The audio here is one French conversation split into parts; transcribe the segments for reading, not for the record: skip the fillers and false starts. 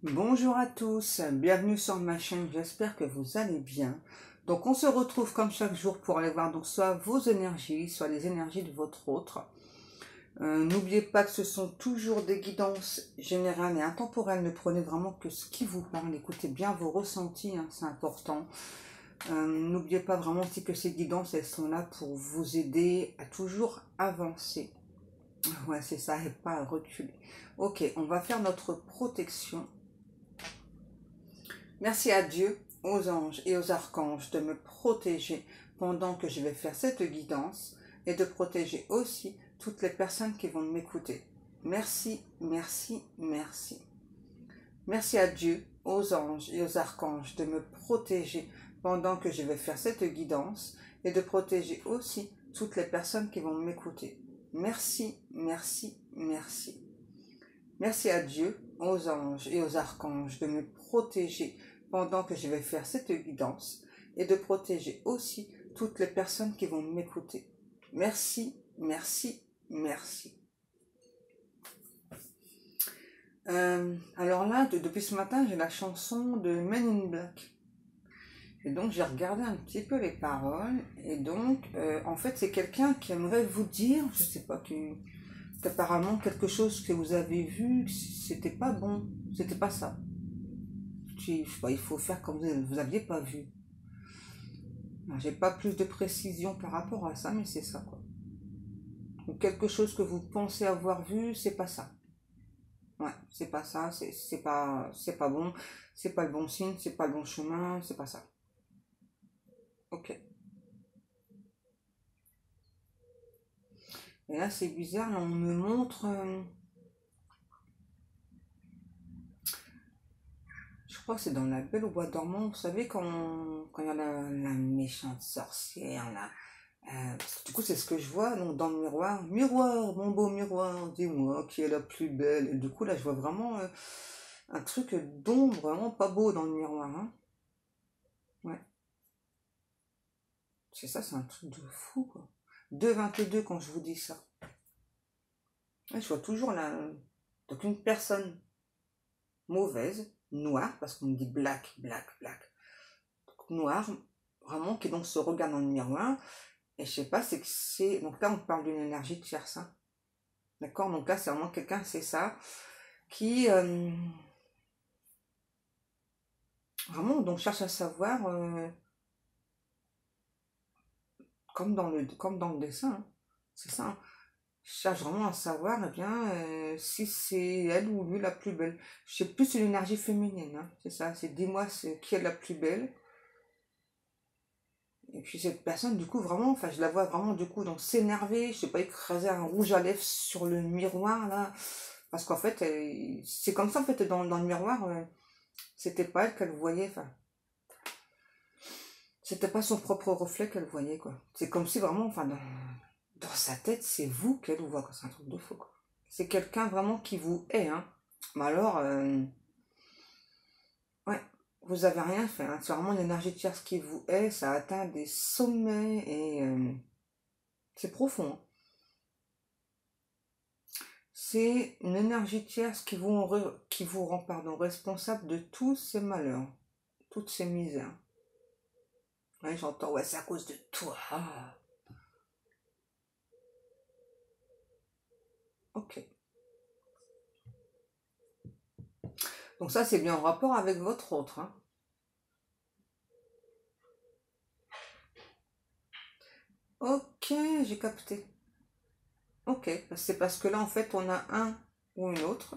Bonjour à tous, bienvenue sur ma chaîne, j'espère que vous allez bien. Donc on se retrouve comme chaque jour pour aller voir donc soit vos énergies, soit les énergies de votre autre. N'oubliez pas que ce sont toujours des guidances générales et intemporelles, ne prenez vraiment que ce qui vous parle, écoutez bien vos ressentis, hein, c'est important. N'oubliez pas vraiment aussi que ces guidances, elles sont là pour vous aider à toujours avancer. Ouais, c'est ça, et pas à reculer. Ok, on va faire notre protection. Merci à Dieu, aux anges et aux archanges de me protéger pendant que je vais faire cette guidance et de protéger aussi toutes les personnes qui vont m'écouter. Merci, merci, merci. Merci à Dieu, aux anges et aux archanges de me protéger pendant que je vais faire cette guidance et de protéger aussi toutes les personnes qui vont m'écouter. Merci, merci, merci. Merci à Dieu, aux anges et aux archanges de me protéger pendant que je vais faire cette guidance et de protéger aussi toutes les personnes qui vont m'écouter. Merci, merci, merci. Alors là, depuis ce matin, j'ai la chanson de Men in Black. Et donc, j'ai regardé un petit peu les paroles. Et donc, en fait, c'est quelqu'un qui aimerait vous dire, je sais pas, qu'apparemment quelque chose que vous avez vu, c'était pas bon, c'était pas ça. Je sais pas, il faut faire comme vous aviez pas vu. J'ai pas plus de précision par rapport à ça, mais c'est ça quoi. Ou quelque chose que vous pensez avoir vu, c'est pas ça. Ouais, c'est pas ça, c'est pas bon, c'est pas le bon signe, c'est pas le bon chemin, c'est pas ça. Ok. Et là c'est bizarre, là, on me montre. Je crois que c'est dans La Belle au Bois dormant, vous savez, quand il y a la méchante sorcière, là. Parce que du coup, c'est ce que je vois donc, dans le miroir. Miroir, mon beau miroir, dis-moi qui est la plus belle. Et du coup, là, je vois vraiment un truc d'ombre, vraiment pas beau dans le miroir. Hein. Ouais, c'est ça, c'est un truc de fou, quoi. 2,22 quand je vous dis ça. Ouais, je vois toujours là, donc une personne mauvaise, noire, parce qu'on me dit black, black, black. Donc, noire, vraiment, qui donc se regarde dans le miroir. Et je sais pas, c'est que c'est. Donc là, on parle d'une énergie de tierce. Hein. D'accord. Donc là, c'est vraiment quelqu'un, c'est ça, qui vraiment donc cherche à savoir, comme dans le dessin, hein. C'est ça. Hein. Cherche vraiment à savoir, eh bien, si c'est elle ou lui la plus belle. Je sais plus, c'est l'énergie féminine. Hein. C'est ça. C'est dis-moi qui est la plus belle. Et puis cette personne, du coup, vraiment, enfin, je la vois vraiment, du coup, donc s'énerver, je sais pas, écraser un rouge à lèvres sur le miroir, là. Parce qu'en fait, c'est comme ça, en fait, dans le miroir, c'était pas elle qu'elle voyait, enfin, c'était pas son propre reflet qu'elle voyait, quoi. C'est comme si vraiment, enfin, dans sa tête, c'est vous qu'elle voit, quoi. C'est un truc de fou, quoi. C'est quelqu'un vraiment qui vous hait, hein. Mais alors, ouais, vous avez rien fait, hein. C'est vraiment une énergie tierce qui vous hait, ça atteint des sommets et c'est profond. Hein. C'est une énergie tierce qui vous rend pardon, responsable de tous ces malheurs, toutes ces misères. Ouais, j'entends, ouais, c'est à cause de toi. Ah, ok. Donc ça, c'est bien en rapport avec votre autre. Hein. Ok, j'ai capté. Ok, c'est parce que là, en fait, on a un ou une autre.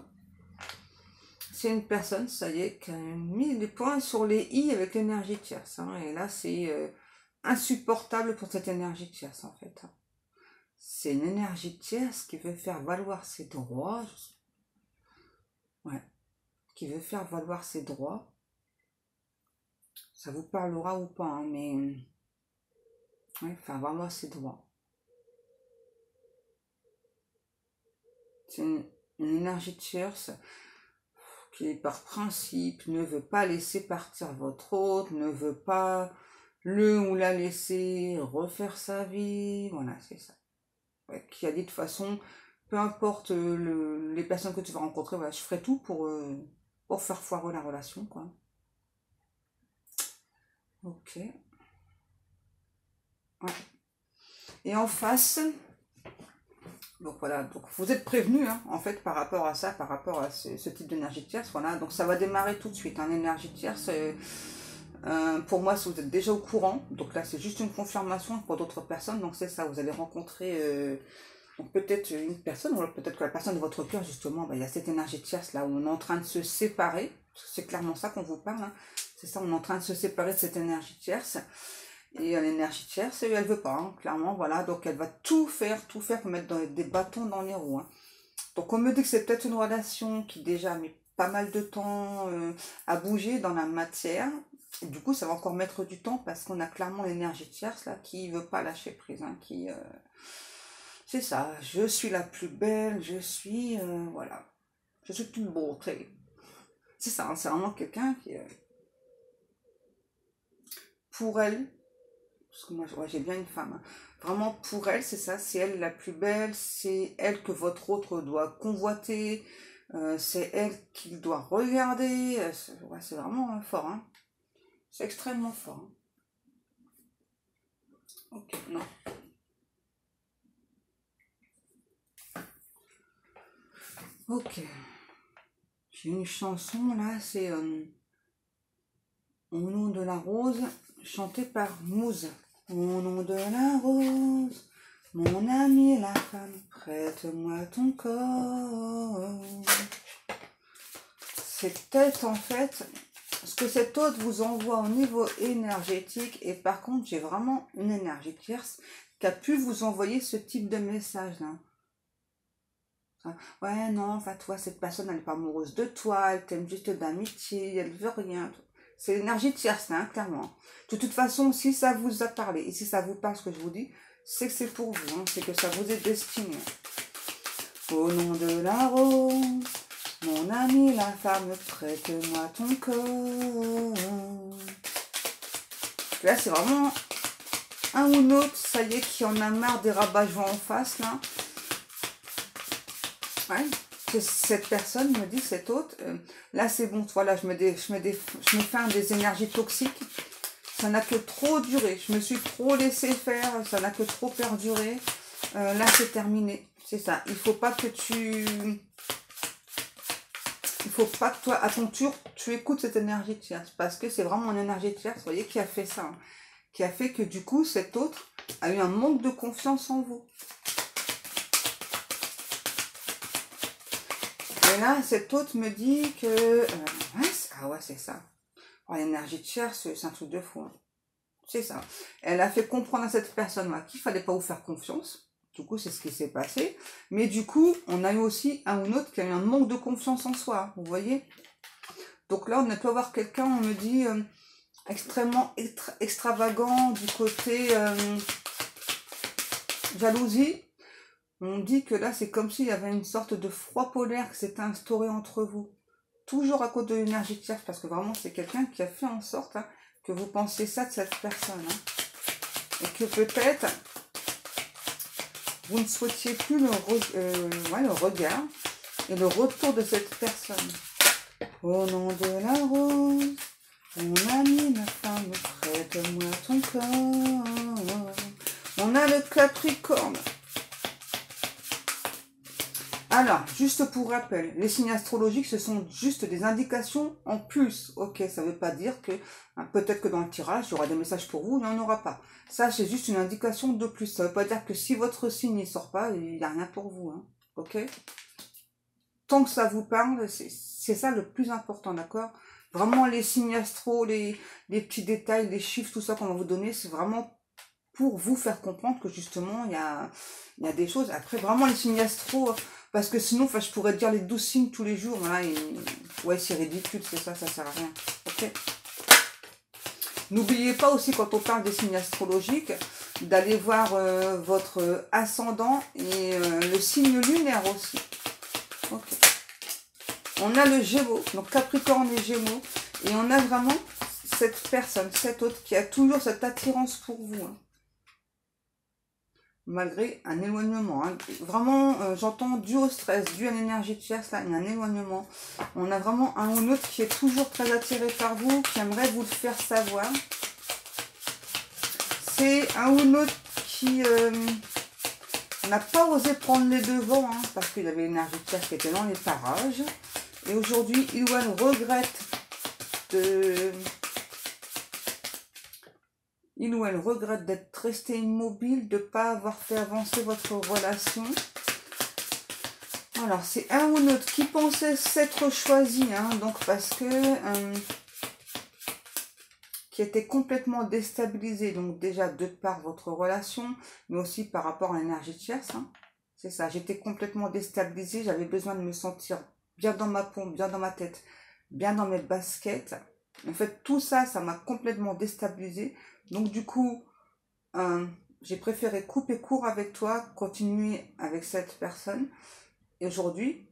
C'est une personne, ça y est, qui a mis des points sur les i avec l'énergie tierce. Hein. Et là, c'est insupportable pour cette énergie tierce, en fait. Hein. C'est une énergie tierce qui veut faire valoir ses droits. Ouais, qui veut faire valoir ses droits. Ça vous parlera ou pas, hein, mais ouais, faire valoir ses droits. C'est une énergie tierce qui, par principe, ne veut pas laisser partir votre hôte, ne veut pas le ou la laisser refaire sa vie. Voilà, c'est ça. Ouais, qui a dit de toute façon, peu importe les personnes que tu vas rencontrer, voilà, je ferai tout pour. pour faire foirer la relation, quoi. Ok. Ouais. Et en face, donc voilà, donc vous êtes prévenus, hein, en fait, par rapport à ça, par rapport à ce type d'énergie tierce, voilà. Donc ça va démarrer tout de suite, hein, l'énergie tierce. Pour moi, si vous êtes déjà au courant, donc là c'est juste une confirmation pour d'autres personnes, donc c'est ça, vous allez rencontrer donc peut-être une personne, ou peut-être que la personne de votre cœur, justement, il y a cette énergie tierce là où on est en train de se séparer, c'est clairement ça qu'on vous parle, hein. C'est ça, on est en train de se séparer de cette énergie tierce, et l'énergie tierce, elle veut pas, hein, clairement, voilà, donc elle va tout faire pour mettre des bâtons dans les roues, hein. Donc on me dit que c'est peut-être une relation qui déjà a mis pas mal de temps à bouger dans la matière. Et du coup, ça va encore mettre du temps parce qu'on a clairement l'énergie tierce là qui veut pas lâcher prise, hein, qui c'est ça. Je suis la plus belle, je suis voilà, je suis toute beauté. C'est ça, hein, c'est vraiment quelqu'un qui pour elle, parce que moi ouais, j'ai bien une femme, hein, vraiment pour elle, c'est ça, c'est elle la plus belle, c'est elle que votre autre doit convoiter. C'est elle qu'il doit regarder. Ouais, c'est vraiment fort, hein. C'est extrêmement fort, hein. Ok, non. Ok. J'ai une chanson là, c'est Au nom de la rose, chantée par Mousse. Au nom de la rose, mon ami la femme, prête-moi ton corps. C'est peut-être en fait ce que cet autre vous envoie au niveau énergétique, et par contre j'ai vraiment une énergie tierce qui a pu vous envoyer ce type de message là. Ouais, non, enfin toi cette personne elle n'est pas amoureuse de toi, elle t'aime juste d'amitié, elle veut rien. C'est l'énergie tierce là, hein, clairement. De toute façon, si ça vous a parlé et si ça vous parle ce que je vous dis, c'est que c'est pour vous, hein, c'est que ça vous est destiné. Au nom de la rose, mon ami la femme, prête-moi ton corps. Là, c'est vraiment un ou l'autre, ça y est, qui en a marre des rabat-joie en face, là. Ouais, que cette personne me dit, cette autre, là, c'est bon, voilà, je me fais un des énergies toxiques. Ça n'a que trop duré. Je me suis trop laissé faire, ça n'a que trop perduré. Là, c'est terminé. C'est ça. Il faut pas que toi, à ton tour, tu écoutes cette énergie tierce. Parce que c'est vraiment une énergie tierce, vous voyez, qui a fait ça. Hein, qui a fait que du coup, cet autre a eu un manque de confiance en vous. Et là, cet autre me dit que... ouais, ah ouais, c'est ça. Oh, l'énergie tierce, c'est un truc de fou. Hein. C'est ça. Elle a fait comprendre à cette personne-là qu'il fallait pas vous faire confiance. Du coup, c'est ce qui s'est passé. Mais du coup, on a eu aussi un ou l'autre qui a eu un manque de confiance en soi. Vous voyez? Donc là, on a pu avoir quelqu'un, on me dit, extrêmement extravagant du côté jalousie. On dit que là, c'est comme s'il y avait une sorte de froid polaire qui s'était instauré entre vous. Toujours à cause de l'énergie tierce, parce que vraiment, c'est quelqu'un qui a fait en sorte hein, que vous pensiez ça de cette personne. Hein. Et que peut-être, vous ne souhaitiez plus le regard et le retour de cette personne. Au nom de la rose, mon ami, ma femme, prête-moi ton corps. On a le Capricorne. Alors, juste pour rappel, les signes astrologiques, ce sont juste des indications en plus. Ok, ça ne veut pas dire que, hein, peut-être que dans le tirage, il y aura des messages pour vous, il n'y en aura pas. Ça, c'est juste une indication de plus. Ça ne veut pas dire que si votre signe ne sort pas, il n'y a rien pour vous. Hein. Ok? Tant que ça vous parle, c'est ça le plus important, d'accord? Vraiment, les signes astro, les petits détails, les chiffres, tout ça qu'on va vous donner, c'est vraiment pour vous faire comprendre que justement, il y a des choses. Après, vraiment, les signes astro... Parce que sinon, je pourrais dire les 12 signes tous les jours. Là, ouais, c'est ridicule, c'est ça, ça sert à rien. Ok. N'oubliez pas aussi, quand on parle des signes astrologiques, d'aller voir votre ascendant et le signe lunaire aussi. Ok. On a le Gémeaux, donc Capricorne et Gémeaux. Et on a vraiment cette personne, cette autre, qui a toujours cette attirance pour vous. Hein. malgré un éloignement. Hein. Vraiment, j'entends dû au stress, dû à l'énergie de tierce, là, il y a un éloignement. On a vraiment un ou l'autre qui est toujours très attiré par vous, qui aimerait vous le faire savoir. C'est un ou l'autre qui n'a pas osé prendre les devants, hein, parce qu'il y avait l'énergie de tierce qui était dans les parages. Et aujourd'hui, il ou elle regrette de... Il ou elle regrette d'être resté immobile, de ne pas avoir fait avancer votre relation. Alors, c'est un ou l'autre qui pensait s'être choisi, hein, donc parce que... qui était complètement déstabilisé, donc déjà de par votre relation, mais aussi par rapport à l'énergie tierce. Hein. C'est ça, j'étais complètement déstabilisée, j'avais besoin de me sentir bien dans ma peau, bien dans ma tête, bien dans mes baskets. En fait, tout ça, ça m'a complètement déstabilisée. Donc du coup, j'ai préféré couper court avec toi, continuer avec cette personne. Et aujourd'hui,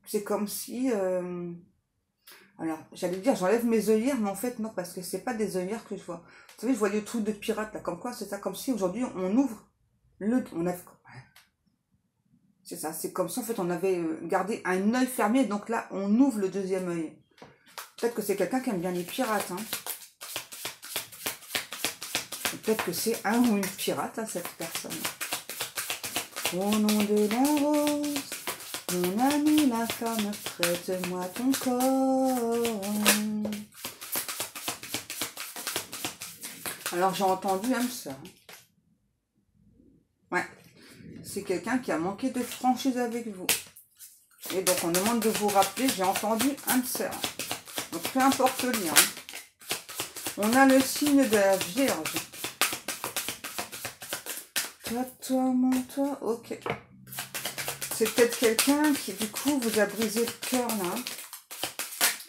c'est comme si... alors, j'allais dire, j'enlève mes œillères, mais en fait, non, parce que c'est pas des œillères que je vois. Vous savez, je voyais le truc de pirate, là, comme quoi, c'est ça, comme si aujourd'hui, on ouvre c'est ça, c'est comme si, en fait, on avait gardé un œil fermé, donc là, on ouvre le deuxième œil. Peut-être que c'est quelqu'un qui aime bien les pirates, hein. Peut-être que c'est un ou une pirate, hein, cette personne. Au nom de la rose, mon ami, la femme, prête-moi ton corps. Alors, j'ai entendu âme sœur. Ouais. C'est quelqu'un qui a manqué de franchise avec vous. Et donc, on demande de vous rappeler, j'ai entendu âme sœur. Donc, peu importe le lien. On a le signe de la Vierge. Toi, mon toi, ok. C'est peut-être quelqu'un qui, du coup, vous a brisé le cœur, là.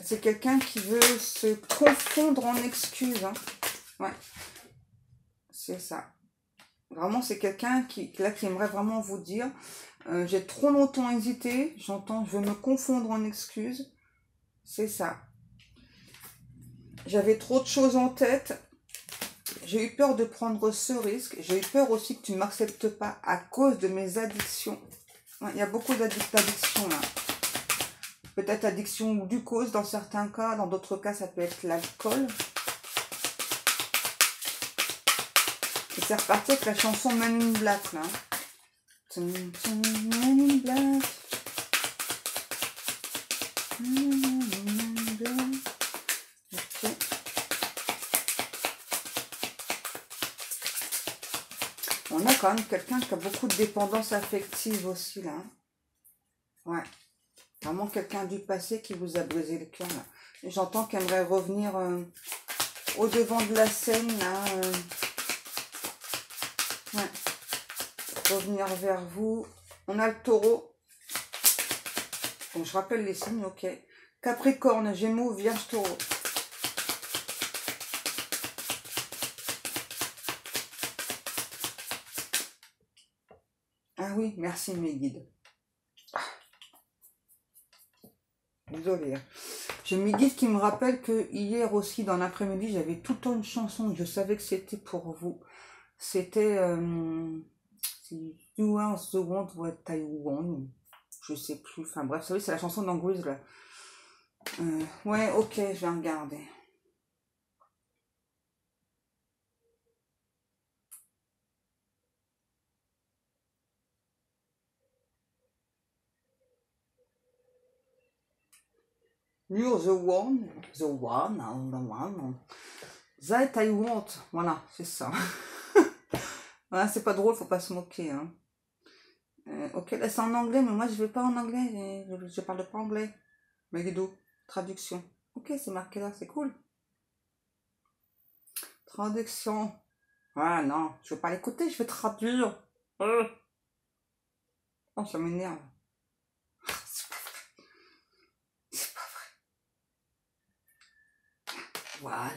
C'est quelqu'un qui veut se confondre en excuses. Hein. Ouais. C'est ça. Vraiment, c'est quelqu'un qui aimerait vraiment vous dire j'ai trop longtemps hésité. J'entends, je veux me confondre en excuses. C'est ça. J'avais trop de choses en tête. J'ai eu peur de prendre ce risque. J'ai eu peur aussi que tu ne m'acceptes pas à cause de mes addictions. Ouais, il y a beaucoup d'addictions là. Peut-être addiction ou glucose dans certains cas. Dans d'autres cas, ça peut être l'alcool. Et c'est reparti avec la chanson Men in Black là. Men in Black. Okay. On a quand même quelqu'un qui a beaucoup de dépendance affective aussi là. Ouais. Vraiment quelqu'un du passé qui vous a brisé le cœur là. J'entends qu'il aimerait revenir au devant de la scène là. Ouais. Revenir vers vous. On a le taureau. Donc je rappelle les signes, ok. Capricorne, Gémeaux, Vierge, Taureau. Ah oui, merci mes guides. Désolée. J'ai mes guides qui me rappellent que hier aussi, dans l'après-midi, j'avais tout le temps une chanson. Je savais que c'était pour vous. C'était You Are the One What I Want. Je sais plus. Enfin bref, vous savez, c'est la chanson d'Angouise là. Ouais, ok, je vais regarder. You're the one that I want. Voilà, c'est ça. Voilà, c'est pas drôle, faut pas se moquer. Hein. Ok, là c'est en anglais, mais moi je vais pas en anglais, je parle pas anglais. Mais Guido, traduction. Ok, c'est marqué là, c'est cool. Traduction. Ah non, je vais pas l'écouter, je vais traduire. Oh, ça m'énerve. C'est pas vrai. Voilà.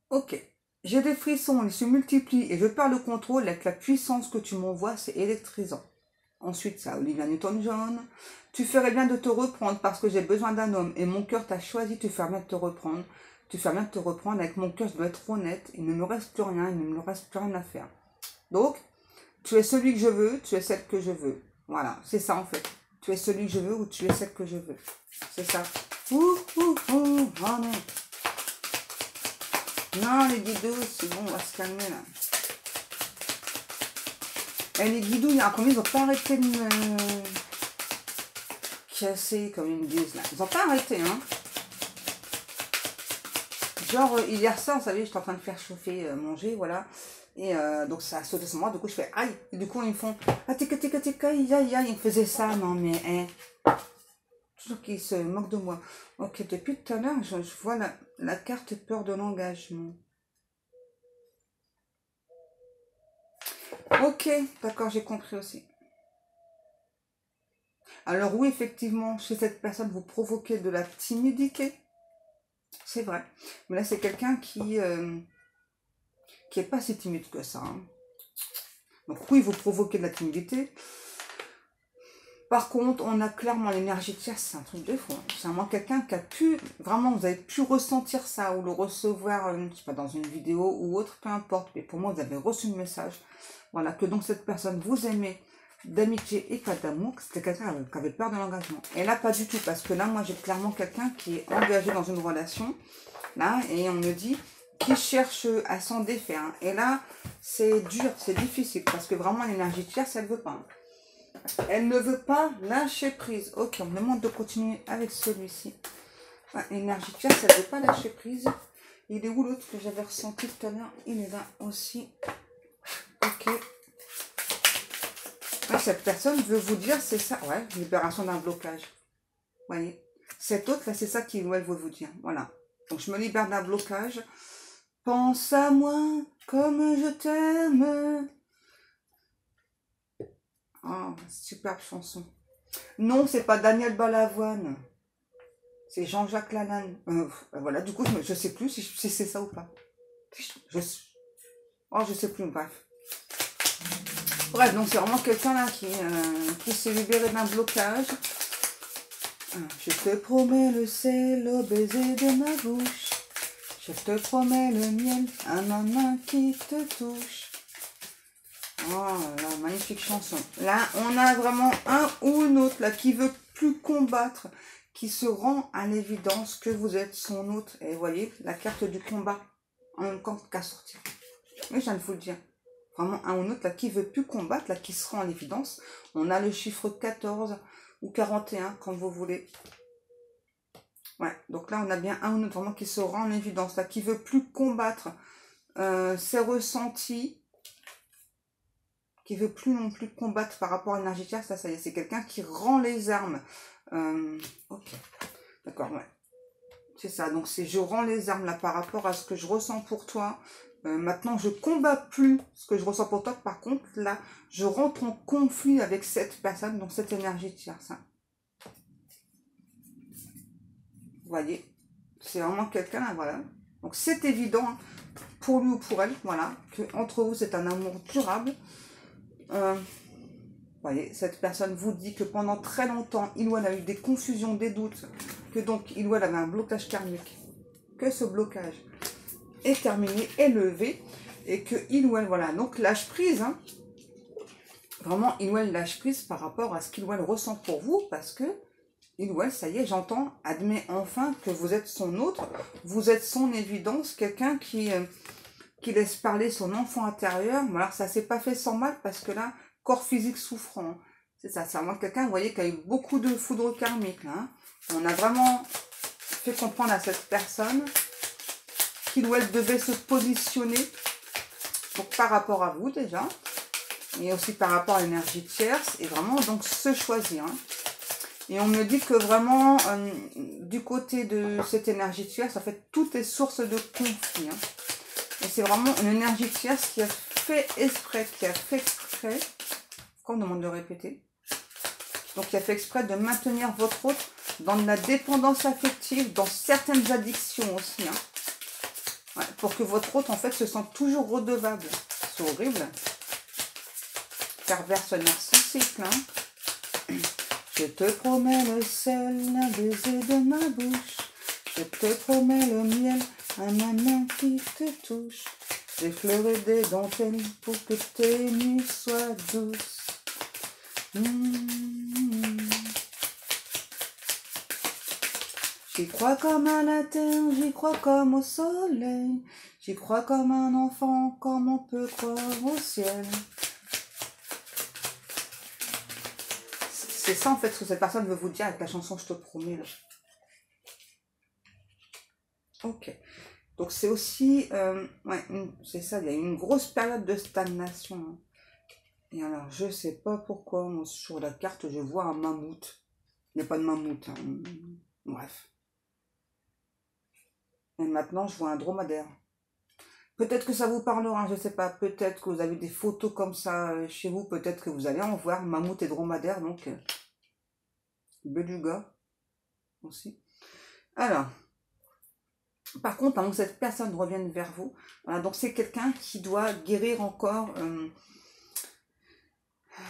Ok. J'ai des frissons, ils se multiplient et je perds le contrôle avec la puissance que tu m'envoies, c'est électrisant. Ensuite, ça, Olivia Newton-John. Tu ferais bien de te reprendre parce que j'ai besoin d'un homme et mon cœur t'a choisi, tu ferais bien de te reprendre. tu fais bien de te reprendre. Avec mon cœur, je dois être honnête. Il ne me reste plus rien, il ne me reste plus rien à faire. Donc, tu es celui que je veux, tu es celle que je veux. Voilà, c'est ça en fait. Tu es celui que je veux ou tu es celle que je veux. C'est ça. Oh non. Non, les guidos, c'est bon, on va se calmer là. Et les guidos, il y a un premier, ils n'ont pas arrêté de me casser comme ils me disent là. Ils n'ont pas arrêté, hein. Genre, hier soir, vous savez, j'étais en train de faire chauffer, manger, voilà. Et donc ça a sauté sur moi, du coup je fais aïe. Et du coup ils me font ah tika tika tika aïe aïe aïe. Ils me faisaient ça, non mais hein. Toujours qu'ils se moquent de moi. Ok, depuis tout à l'heure, je vois la carte peur de l'engagement. Ok, d'accord, j'ai compris aussi. Alors oui, effectivement, chez cette personne, vous provoquez de la timidité. C'est vrai. Mais là, c'est quelqu'un qui est pas si timide que ça. Hein. Donc oui, vous provoquez de la timidité. Par contre, on a clairement l'énergie tierce, c'est un truc de fou. Hein. C'est vraiment quelqu'un qui a pu, vraiment, vous avez pu ressentir ça ou le recevoir, je sais pas, dans une vidéo ou autre, peu importe. Mais pour moi, vous avez reçu le message. Voilà, que donc cette personne vous aimait d'amitié et pas d'amour, que c'était quelqu'un qui avait peur de l'engagement. Et là, pas du tout, parce que là, moi, j'ai clairement quelqu'un qui est engagé dans une relation, là, et on me dit qui cherche à s'en défaire. Hein. Et là, c'est dur, c'est difficile, parce que vraiment, l'énergie tierce, elle veut pas. Hein. Elle ne veut pas lâcher prise. Ok, on me demande de continuer avec celui-ci. Ouais, l'énergie tierce, elle ne veut pas lâcher prise. Il est où l'autre que j'avais ressenti tout à l'heure? Il est là aussi. Ok. Ouais, cette personne veut vous dire, c'est ça. Ouais, libération d'un blocage. Vous voyez. Cette autre, là, c'est ça qu'il ou elle veut vous dire. Voilà. Donc, je me libère d'un blocage. Pense à moi comme je t'aime. Oh, superbe chanson. Non, c'est pas Daniel Balavoine. C'est Jean-Jacques Lalanne. Voilà, du coup, je sais plus si c'est ça ou pas. Je sais plus, bref. Bref, donc c'est vraiment quelqu'un là qui s'est libéré d'un blocage. Je te promets le sel au baiser de ma bouche. Je te promets le miel à ma main qui te touche. Oh là, magnifique chanson. Là, on a vraiment un ou une autre là qui veut plus combattre, qui se rend à l'évidence que vous êtes son autre. Et vous voyez, la carte du combat, en même temps qu'à sortir. Mais je viens de vous le dire. Vraiment un ou une autre là qui veut plus combattre, là qui se rend à l'évidence. On a le chiffre 14 ou 41, quand vous voulez. Ouais, donc là, on a bien un ou une autre vraiment qui se rend à l'évidence, là qui veut plus combattre ses ressentis. Qui veut plus non plus combattre par rapport à l'énergie tierce, ça y est, c'est quelqu'un qui rend les armes. Ok, d'accord, ouais. C'est ça, donc c'est je rends les armes là par rapport à ce que je ressens pour toi. Maintenant, je combats plus ce que je ressens pour toi. Par contre, là, je rentre en conflit avec cette personne, donc cette énergie tierce. Hein. Vous voyez, c'est vraiment quelqu'un, voilà. Donc c'est évident, hein, pour lui ou pour elle, voilà, que entre vous, c'est un amour durable. Vous voyez, cette personne vous dit que pendant très longtemps, il ou elle a eu des confusions, des doutes, que donc il ou elle avait un blocage karmique, que ce blocage est terminé, est levé, et que il ou elle, voilà, donc lâche prise, hein. Vraiment, il ou elle lâche prise par rapport à ce qu'il ou elle ressent pour vous, parce que il ou elle, ça y est, j'entends, admet enfin que vous êtes son autre, vous êtes son évidence, quelqu'un qui laisse parler son enfant intérieur. Mais alors ça s'est pas fait sans mal, parce que là, corps physique souffrant, c'est ça, c'est vraiment quelqu'un, vous voyez, qui a eu beaucoup de foudre karmique, là, hein. On a vraiment fait comprendre à cette personne qu'il ou elle devait se positionner, donc par rapport à vous déjà, et aussi par rapport à l'énergie tierce, et vraiment donc se choisir, hein. Et on me dit que vraiment, du côté de cette énergie tierce, en fait, tout est source de conflit, hein. Et c'est vraiment une énergie tierce qui a fait exprès, pourquoi on me demande de répéter? Donc qui a fait exprès de maintenir votre autre dans de la dépendance affective, dans certaines addictions aussi, hein. Ouais, pour que votre autre, en fait, se sente toujours redevable. C'est horrible. Perverse narcissique, hein. Je te promets le sel, un baiser de ma bouche. Je te promets le miel à ma main qui te touche. Des fleurs et des dentelles pour que tes nuits soient douces. J'y crois comme à la terre, j'y crois comme au soleil. J'y crois comme un enfant, comme on peut croire au ciel. C'est ça en fait ce que cette personne veut vous dire avec la chanson Je te promets. Là. Ok. Donc c'est aussi, ouais, c'est ça, il y a une grosse période de stagnation. Hein. Et alors je sais pas pourquoi, moi, sur la carte je vois un mammouth. Il n'y a pas de mammouth. Hein. Bref. Et maintenant je vois un dromadaire. Peut-être que ça vous parlera, je sais pas. Peut-être que vous avez des photos comme ça chez vous. Peut-être que vous allez en voir mammouth et dromadaire. Donc, beluga aussi. Alors, par contre, avant que cette personne revienne vers vous, voilà, donc c'est quelqu'un qui doit guérir encore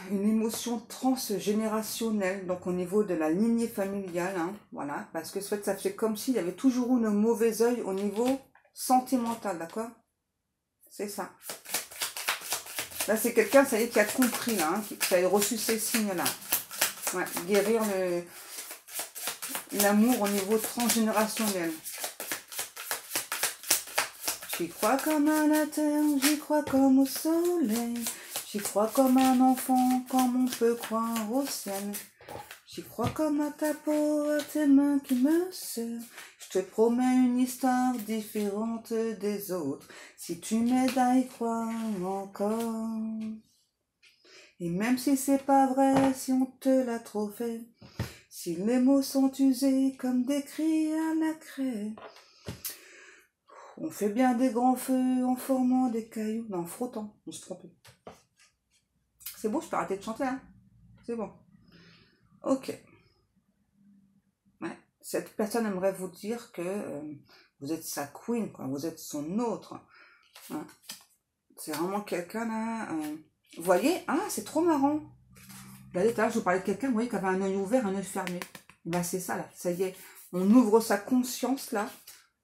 une émotion transgénérationnelle, donc au niveau de la lignée familiale, hein, voilà, parce que ça fait comme s'il y avait toujours eu un mauvais œil au niveau sentimental, d'accord? C'est ça. Là, c'est quelqu'un, ça y est, qui a compris, là, hein, qui a reçu ces signes-là. Ouais, guérir l'amour au niveau transgénérationnel. J'y crois comme à la terre, j'y crois comme au soleil. J'y crois comme un enfant, comme on peut croire au ciel. J'y crois comme à ta peau, à tes mains qui me serrent. Je te promets une histoire différente des autres. Si tu m'aides à y croire encore. Et même si c'est pas vrai, si on te l'a trop fait, si les mots sont usés comme des cris à la craie, on fait bien des grands feux en formant des cailloux. Non, en frottant, je me suis trompée. C'est bon, je peux arrêter de chanter, hein. C'est bon. Ok. Ouais. Cette personne aimerait vous dire que vous êtes sa queen, quoi. Vous êtes son autre. Hein. C'est vraiment quelqu'un là. Vous voyez, ah, c'est trop marrant. Là, tout à l'heure, je vous parlais de quelqu'un, vous voyez, qui avait un œil ouvert, un œil fermé. Là, c'est ça, là. Ça y est. On ouvre sa conscience, là.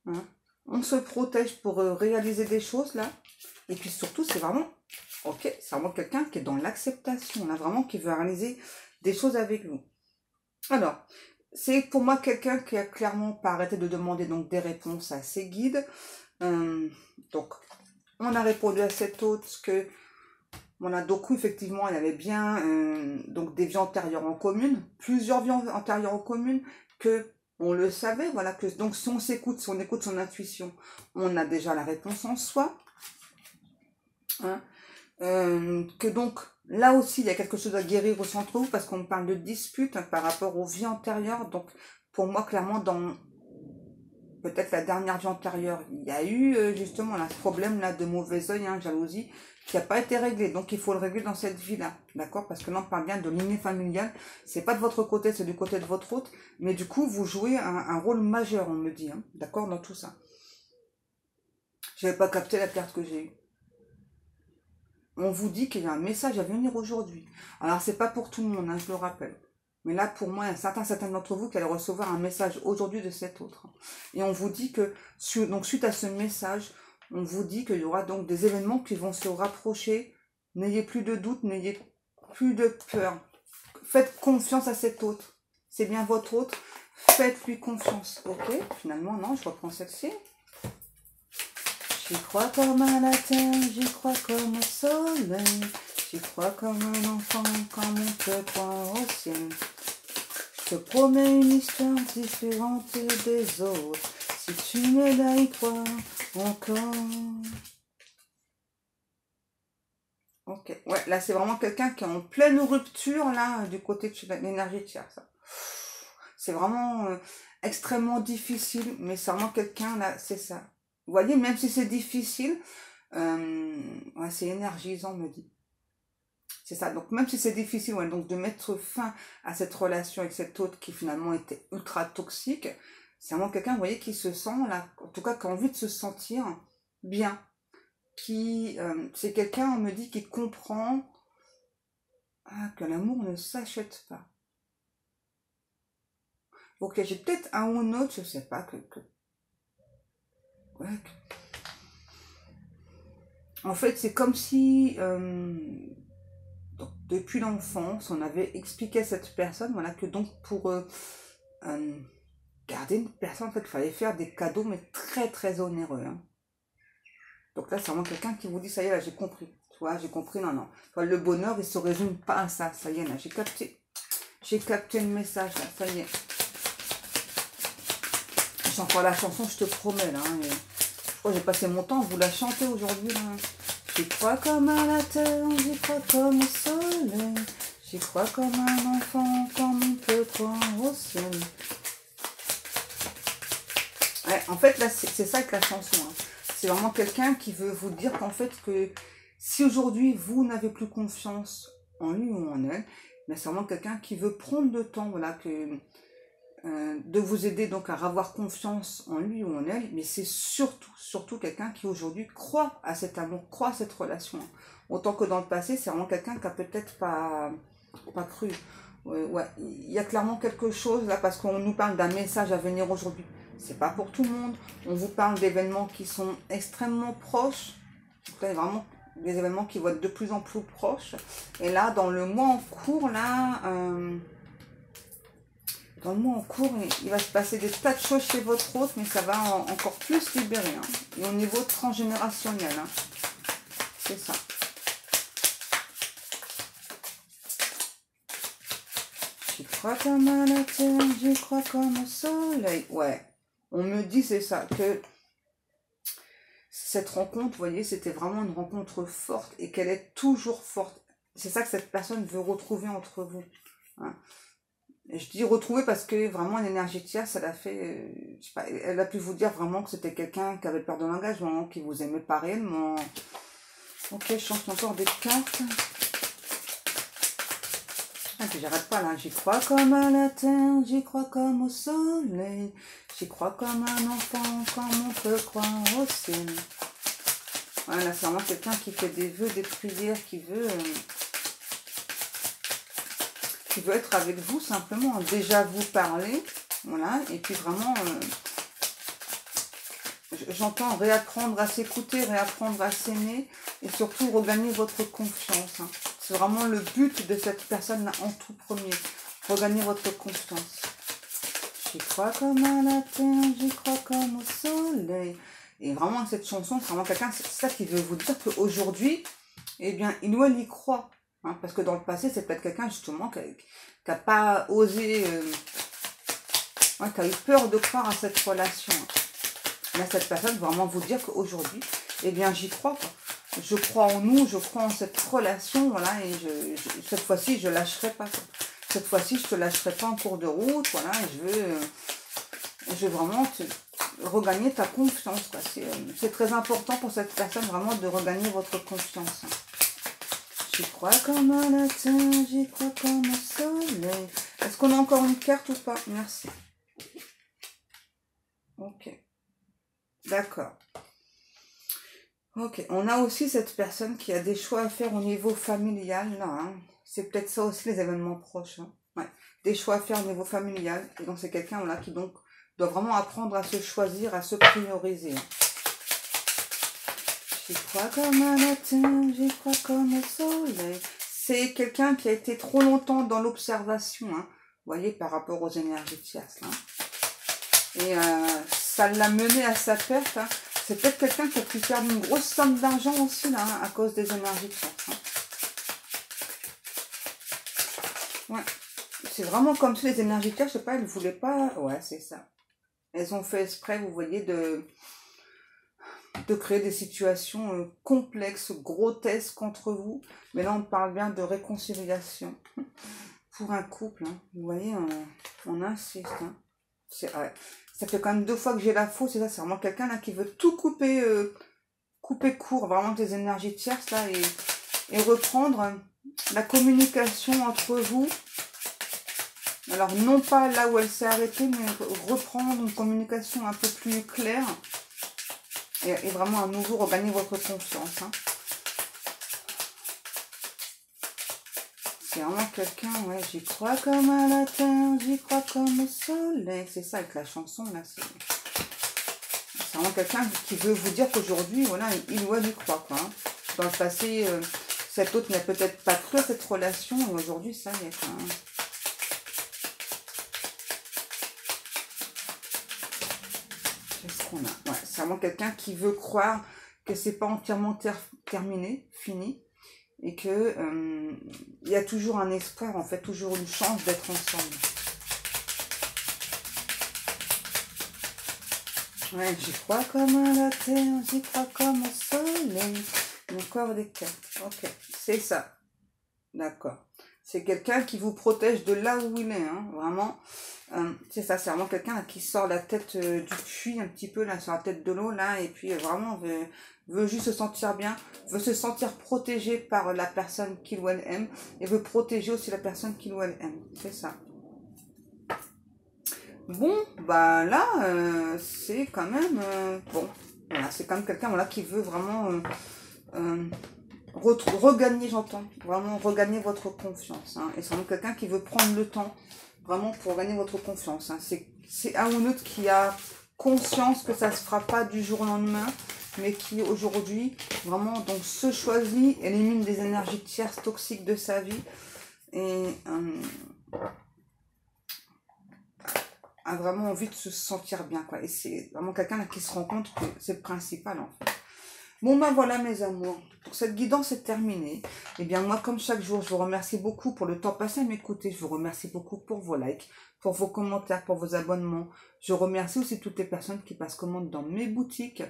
Hein. On se protège pour réaliser des choses, là. Et puis surtout, c'est vraiment, ok, c'est vraiment quelqu'un qui est dans l'acceptation, là, vraiment, qui veut réaliser des choses avec vous. Alors, c'est pour moi quelqu'un qui a clairement pas arrêté de demander donc des réponses à ses guides. Donc, on a répondu à cette autre que voilà, donc effectivement, il y avait bien donc des vies antérieures en commune, plusieurs vies antérieures en commune, que on le savait, voilà, que donc si on s'écoute, si on écoute son intuition, on a déjà la réponse en soi. Hein, que donc là aussi, il y a quelque chose à guérir au centre de vous, parce qu'on parle de dispute hein, par rapport aux vies antérieures. Donc, pour moi, clairement, dans peut-être la dernière vie antérieure, il y a eu justement là, ce problème-là de mauvais œil, hein, jalousie, qui n'a pas été réglé. Donc, il faut le régler dans cette vie-là. D'accord? Parce que là, on parle bien de lignée familiale. C'est pas de votre côté, c'est du côté de votre autre. Mais du coup, vous jouez un rôle majeur, on me dit. Hein, d'accord? Dans tout ça. Je n'avais pas capté la carte que j'ai eue. On vous dit qu'il y a un message à venir aujourd'hui. Alors, c'est pas pour tout le monde, hein, je le rappelle. Mais là, pour moi, il y a certains d'entre vous qui allez recevoir un message aujourd'hui de cet autre. Et on vous dit que, donc suite à ce message, on vous dit qu'il y aura donc des événements qui vont se rapprocher. N'ayez plus de doute, n'ayez plus de peur. Faites confiance à cet autre. C'est bien votre autre. Faites-lui confiance. Ok, finalement, non, je reprends celle-ci. J'y crois comme à la terre, j'y crois comme au soleil. J'y crois comme un enfant, comme on peut croire au ciel. Je te promets une histoire différente des autres. Si tu m'aides à y croire encore. Ok, ouais, là c'est vraiment quelqu'un qui est en pleine rupture, là, du côté de l'énergie tiers, ça. C'est vraiment extrêmement difficile, mais c'est vraiment quelqu'un, là, c'est ça. Vous voyez, même si c'est difficile, ouais, c'est énergisant, me dit. C'est ça. Donc, même si c'est difficile, ouais, donc de mettre fin à cette relation avec cet autre qui finalement était ultra toxique, c'est vraiment quelqu'un, vous voyez, qui se sent, là, en tout cas, qui a envie de se sentir bien. C'est quelqu'un, on me dit, qui comprend que l'amour ne s'achète pas. Ok, j'ai peut-être un ou un autre, je sais pas, que Ouais. En fait, c'est comme si, donc, depuis l'enfance, on avait expliqué à cette personne, voilà, que donc pour garder une personne, en fait, il fallait faire des cadeaux, mais très, très onéreux. Hein. Donc là, c'est vraiment quelqu'un qui vous dit, ça y est, là, j'ai compris. Tu vois, j'ai compris, non, non. Enfin, le bonheur, il se résume pas à ça. Ça y est, là, j'ai capté. J'ai capté le message, là, ça y est. J'ai encore la chanson, je te promets, là. Hein, je crois que j'ai passé mon temps à vous la chanter aujourd'hui, là. J'y crois comme à la terre, j'y crois comme au soleil. J'y crois comme un enfant, comme on peut croire au ciel. Ouais, en fait, là, c'est ça que la chanson. Hein. C'est vraiment quelqu'un qui veut vous dire qu'en fait, que si aujourd'hui, vous n'avez plus confiance en lui ou en elle, mais c'est vraiment quelqu'un qui veut prendre le temps, voilà, de vous aider donc à avoir confiance en lui ou en elle, mais c'est surtout quelqu'un qui aujourd'hui croit à cet amour, croit à cette relation. Autant que dans le passé, c'est vraiment quelqu'un qui a peut-être pas cru. Ouais, il y a clairement quelque chose là, parce qu'on nous parle d'un message à venir aujourd'hui. C'est pas pour tout le monde. On vous parle d'événements qui sont extrêmement proches. C'est vraiment des événements qui vont être de plus en plus proches. Et là, dans le mois en cours, là, dans le mois en cours, il va se passer des tas de choses chez votre hôte, mais ça va encore plus libérer. Hein. Et au niveau transgénérationnel, hein. C'est ça. J'y crois comme à la terre, j'y crois comme au soleil. Ouais, on me dit c'est ça, que cette rencontre, vous voyez, c'était vraiment une rencontre forte et qu'elle est toujours forte. C'est ça que cette personne veut retrouver entre vous. Hein. Et je dis retrouver parce que vraiment l'énergie tierce, elle a fait, je sais pas, elle a pu vous dire vraiment que c'était quelqu'un qui avait peur de l'engagement, qui vous aimait pas réellement. Ok, je change encore des cartes. Ah, puis j'arrête pas là, j'y crois comme à la terre, j'y crois comme au soleil, j'y crois comme un enfant, comme on peut croire au ciel. Voilà, c'est vraiment quelqu'un qui fait des vœux, des prières, qui veut être avec vous simplement, déjà vous parler, voilà, et puis vraiment, j'entends réapprendre à s'écouter, réapprendre à s'aimer, et surtout regagner votre confiance. Hein. C'est vraiment le but de cette personne-là en tout premier, regagner votre confiance. J'y crois comme à la terre, j'y crois comme au soleil. Et vraiment, cette chanson, c'est vraiment quelqu'un, c'est ça qui veut vous dire qu'aujourd'hui, eh bien, il ou elle y croit. Hein, parce que dans le passé, c'est peut-être quelqu'un, justement, qui n'a pas osé, qui a eu peur de croire à cette relation. Là, cette personne va vraiment vous dire qu'aujourd'hui, eh bien, j'y crois, quoi. Je crois en nous, je crois en cette relation, voilà, et cette fois-ci, je lâcherai pas, quoi. Cette fois-ci, je te lâcherai pas en cours de route, voilà, et je veux vraiment regagner ta confiance, quoi. C'est très important pour cette personne, vraiment, de regagner votre confiance. J'y crois comme à la terre, j'y crois comme au soleil. Est-ce qu'on a encore une carte ou pas? Merci. Ok. D'accord. Ok. On a aussi cette personne qui a des choix à faire au niveau familial, là. Hein. C'est peut-être ça aussi, les événements proches. Hein. Ouais. Des choix à faire au niveau familial. Et donc, c'est quelqu'un là qui donc doit vraiment apprendre à se choisir, à se prioriser. Hein. J'y crois comme à la terre, j'y crois comme au soleil. C'est quelqu'un qui a été trop longtemps dans l'observation, hein, vous voyez, par rapport aux énergies tierces. Hein. Et ça l'a mené à sa perte. Hein. C'est peut-être quelqu'un qui a pu perdre une grosse somme d'argent aussi, là, hein, à cause des énergies tierces. Hein. Ouais. C'est vraiment comme si les énergies tierces, je sais pas, elles ne voulaient pas... Ouais, c'est ça. Elles ont fait exprès, vous voyez, de créer des situations complexes, grotesques entre vous. Mais là, on parle bien de réconciliation pour un couple. Hein. Vous voyez, on insiste. Hein. Ouais. Ça fait quand même 2 fois que j'ai la fausse. Et ça, c'est vraiment quelqu'un là qui veut tout couper, couper court, vraiment des énergies tierces là, et reprendre la communication entre vous. Alors, non pas là où elle s'est arrêtée, mais reprendre une communication un peu plus claire. Et vraiment à nouveau regagner votre confiance. Hein. C'est vraiment quelqu'un, ouais, j'y crois comme à la terre, j'y crois comme au soleil. C'est ça avec la chanson, là. C'est C'est vraiment quelqu'un qui veut vous dire qu'aujourd'hui, voilà, il ou elle y croit, quoi. Hein. Dans le passé, cet autre n'a peut-être pas cru à cette relation, et aujourd'hui, ça y est, quoi. Hein. Qu'est-ce qu'on a? Ouais, c'est vraiment quelqu'un qui veut croire que c'est pas entièrement terminé, fini, et que il y a toujours un espoir, en fait, toujours une chance d'être ensemble. Ouais, j'y crois comme à la terre, j'y crois comme au soleil. Encore des cartes. Ok, c'est ça. D'accord. C'est quelqu'un qui vous protège de là où il est, hein, vraiment. C'est ça, c'est vraiment quelqu'un qui sort la tête du puits, un petit peu, là, sur la tête de l'eau, là, et puis vraiment veut juste se sentir bien, veut se sentir protégé par la personne qu'il ou elle aime, et veut protéger aussi la personne qu'il ou elle aime. C'est ça. Bon, bah là, c'est quand même... bon, voilà, c'est quand même quelqu'un voilà, qui veut vraiment regagner, j'entends, vraiment regagner votre confiance. Hein, et c'est vraiment quelqu'un qui veut prendre le temps, vraiment pour gagner votre confiance. Hein. C'est un ou l'autre qui a conscience que ça ne se fera pas du jour au lendemain, mais qui aujourd'hui, vraiment, donc se choisit, élimine des énergies tierces toxiques de sa vie, et... a vraiment envie de se sentir bien, quoi. Et c'est vraiment quelqu'un qui se rend compte que c'est le principal, en fait. Bon, ben voilà, mes amours. Pour cette guidance est terminée. Eh bien, moi, comme chaque jour, je vous remercie beaucoup pour le temps passé à m'écouter. Je vous remercie beaucoup pour vos likes, pour vos commentaires, pour vos abonnements. Je remercie aussi toutes les personnes qui passent commande dans mes boutiques.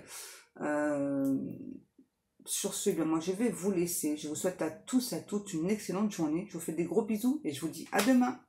Sur ce, bien, moi, je vais vous laisser. Je vous souhaite à tous et à toutes une excellente journée. Je vous fais des gros bisous et je vous dis à demain.